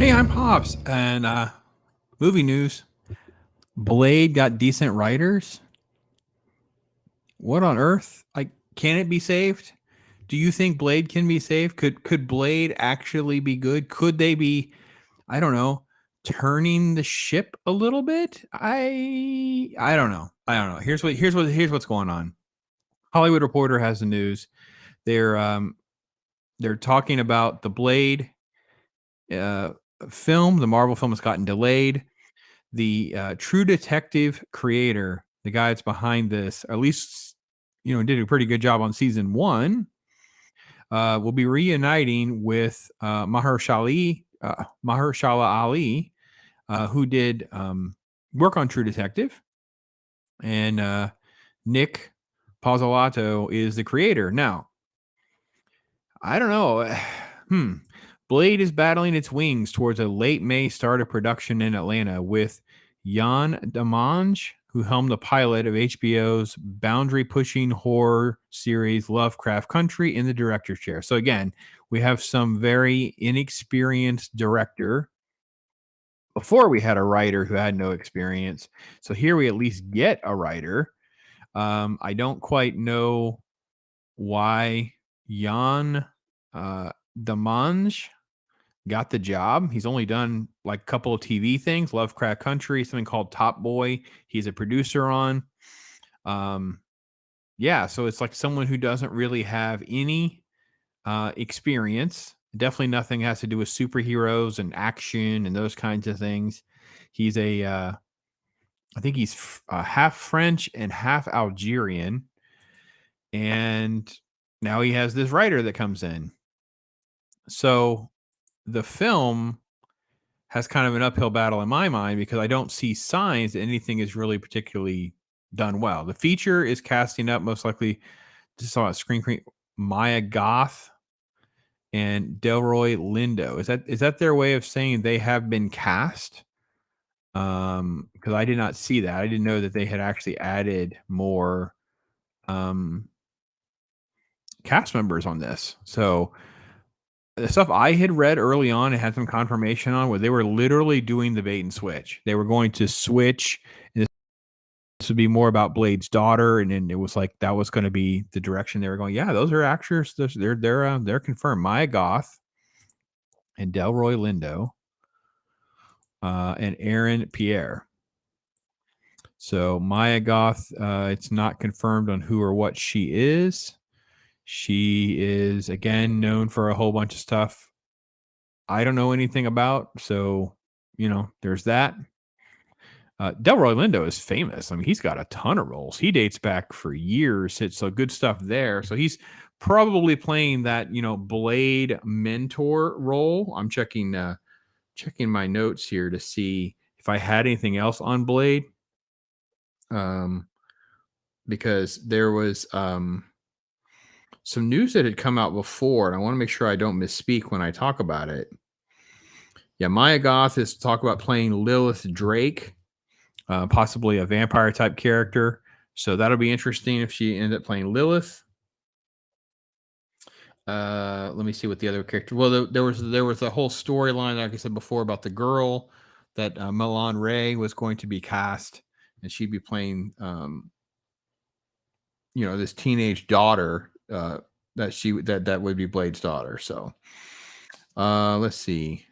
Hey, I'm Pops, and movie news. Blade got decent writers. What on earth? Like, can it be saved? Do you think Blade can be saved? Could Blade actually be good? Could they be, I don't know, turning the ship a little bit? I don't know. I don't know. Here's what's going on. Hollywood Reporter has the news. They're um they're talking about the Blade uh film. The Marvel film has gotten delayed. The True Detective creator, the guy that's behind this, at least did a pretty good job on season one. Will be reuniting with Mahershala Ali, who did work on True Detective, and Nick Pizzolatto is the creator. Now, I don't know. Blade is battling its wings towards a late May start of production in Atlanta with Jan Damange, who helmed the pilot of HBO's boundary pushing horror series Lovecraft Country, in the director's chair. So, again, we have some very inexperienced director before we had a writer who had no experience. So, here we at least get a writer. I don't quite know why Jan Damange got the job. He's only done like a couple of TV things, Lovecraft Country, something called Top Boy. He's a producer on. Um, yeah, so it's like someone who doesn't really have any experience. Definitely nothing has to do with superheroes and action and those kinds of things. He's I think he's half French and half Algerian. And now he has this writer that comes in. So the film has kind of an uphill battle in my mind because I don't see signs that anything is really particularly done well. The feature is casting up most likely, just saw a screen Maya Goth and Delroy Lindo. Is that their way of saying they have been cast? Because I did not see that. I didn't know that they had actually added more um cast members on this. So the stuff I had read early on and had some confirmation on, where they were literally doing the bait and switch. They were going to switch, and this would be more about Blade's daughter, and then it was like that was going to be the direction they were going. Yeah, those are actors. They're confirmed. Maya Goth and Delroy Lindo, and Aaron Pierre. So Maya Goth, it's not confirmed on who or what she is. She is again known for a whole bunch of stuff I don't know anything about. So, there's that. Delroy Lindo is famous. I mean, he's got a ton of roles. He dates back for years. So good stuff there. So he's probably playing that, Blade mentor role. I'm checking my notes here to see if I had anything else on Blade. Um, because there was some news that had come out before, and I want to make sure I don't misspeak when I talk about it. Yeah, Maya Goth is to talk about playing Lilith Drake, possibly a vampire type character. So that'll be interesting if she ended up playing Lilith. Let me see what the other character. Well, there was a whole storyline, like I said before, about the girl that Milan Ray was going to be cast, and she'd be playing, this teenage daughter that would be Blade's daughter. So, let's see.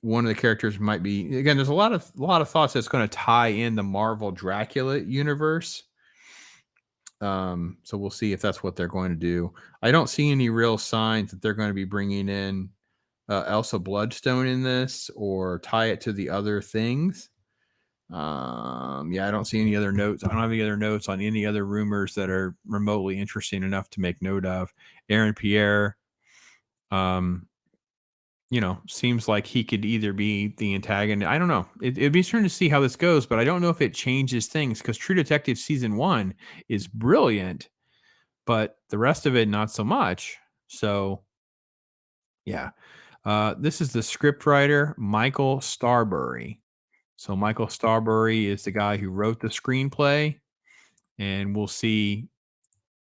One of the characters might be, again. There's a lot of thoughts that's going to tie in the Marvel Dracula universe. So we'll see if that's what they're going to do. I don't see any real signs that they're going to be bringing in Elsa Bloodstone in this or tie it to the other things. Yeah, I don't see any other notes. I don't have any other notes on any other rumors that are remotely interesting enough to make note of. Aaron Pierre, um, seems like he could either be the antagonist. I don't know. It'd be interesting to see how this goes, but I don't know if it changes things because True Detective season 1 is brilliant, but the rest of it not so much. So, yeah. This is the script writer, Michael Starbury. So Michael Starbury is the guy who wrote the screenplay, and we'll see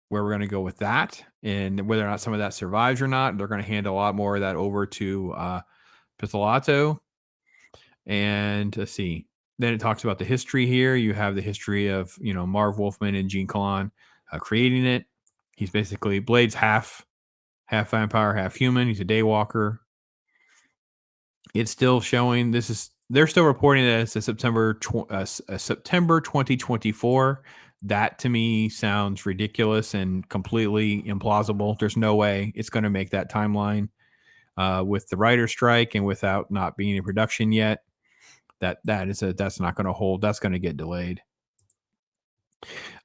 where we're going to go with that, and whether or not some of that survives or not. They're going to hand a lot more of that over to Pizzolatto. And let's see. Then it talks about the history here. You have the history of, Marv Wolfman and Gene Colan creating it. He's basically Blade's half vampire, half human. He's a daywalker. It's still showing. They're still reporting that it's a September 2024. That to me sounds ridiculous and completely implausible. There's no way it's going to make that timeline with the writer's strike and without not being in production yet. That's not going to hold. That's going to get delayed.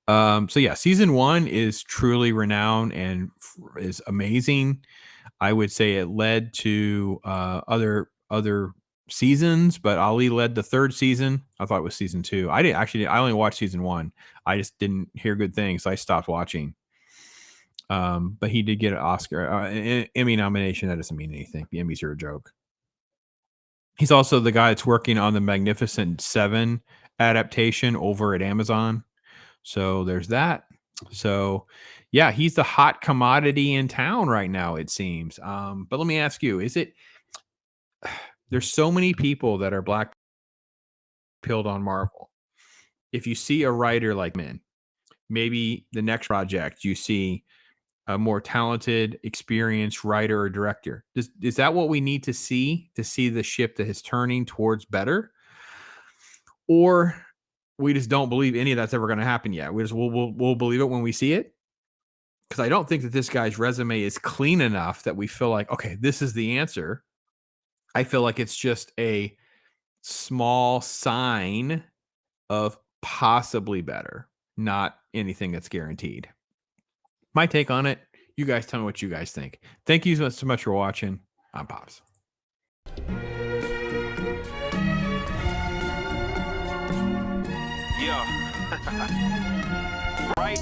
So yeah, season 1 is truly renowned and is amazing. I would say it led to other seasons, but Ali led the 3rd season. I thought it was season 2. I only watched season 1. I just didn't hear good things, so I stopped watching. But he did get an Oscar, Emmy nomination. That doesn't mean anything. The Emmys are a joke. He's also the guy that's working on the Magnificent Seven adaptation over at Amazon. So there's that. So yeah, he's the hot commodity in town right now, it seems. But let me ask you, there's so many people that are black pilled on Marvel. If you see a writer like Min, maybe the next project you see a more talented, experienced writer or director. Is that what we need to see the ship that is turning towards better? Or we just don't believe any of that's ever going to happen yet? We'll believe it when we see it? Because I don't think that this guy's resume is clean enough that we feel like, okay, this is the answer. I feel like it's just a small sign of possibly better, not anything that's guaranteed. My take on it. You guys tell me what you guys think. Thank you so much for watching. I'm Pops. Yeah. Right.